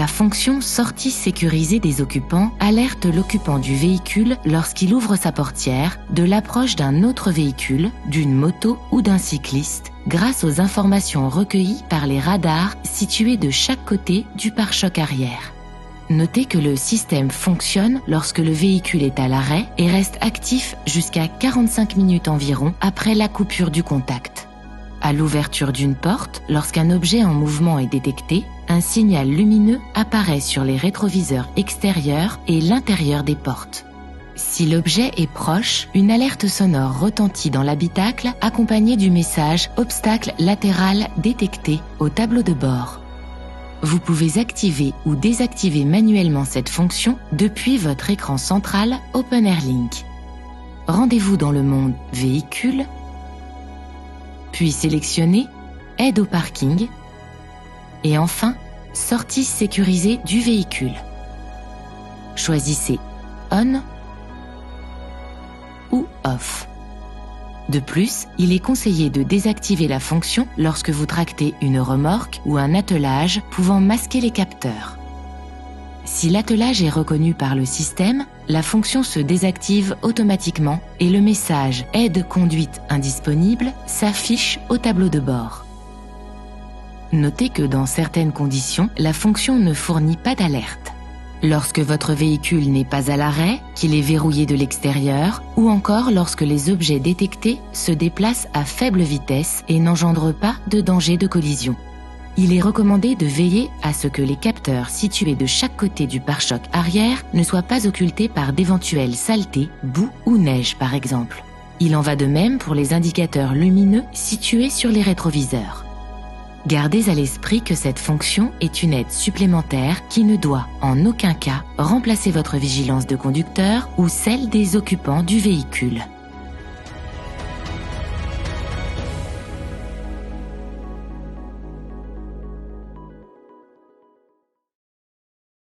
La fonction sortie sécurisée des occupants alerte l'occupant du véhicule lorsqu'il ouvre sa portière de l'approche d'un autre véhicule, d'une moto ou d'un cycliste, grâce aux informations recueillies par les radars situés de chaque côté du pare-choc arrière. Notez que le système fonctionne lorsque le véhicule est à l'arrêt et reste actif jusqu'à 45 minutes environ après la coupure du contact. À l'ouverture d'une porte, lorsqu'un objet en mouvement est détecté, un signal lumineux apparaît sur les rétroviseurs extérieurs et l'intérieur des portes. Si l'objet est proche, une alerte sonore retentit dans l'habitacle accompagnée du message « Obstacle latéral détecté » au tableau de bord. Vous pouvez activer ou désactiver manuellement cette fonction depuis votre écran central OpenAirLink. Rendez-vous dans le monde « Véhicule », puis sélectionnez « Aide au parking » et enfin « Sortie sécurisée du véhicule ». Choisissez « On » ou « Off ». De plus, il est conseillé de désactiver la fonction lorsque vous tractez une remorque ou un attelage pouvant masquer les capteurs. Si l'attelage est reconnu par le système, la fonction se désactive automatiquement et le message « Aide conduite indisponible » s'affiche au tableau de bord. Notez que dans certaines conditions, la fonction ne fournit pas d'alerte. Lorsque votre véhicule n'est pas à l'arrêt, qu'il est verrouillé de l'extérieur, ou encore lorsque les objets détectés se déplacent à faible vitesse et n'engendrent pas de danger de collision. Il est recommandé de veiller à ce que les capteurs situés de chaque côté du pare-choc arrière ne soient pas occultés par d'éventuelles saletés, boue ou neige par exemple. Il en va de même pour les indicateurs lumineux situés sur les rétroviseurs. Gardez à l'esprit que cette fonction est une aide supplémentaire qui ne doit en aucun cas remplacer votre vigilance de conducteur ou celle des occupants du véhicule.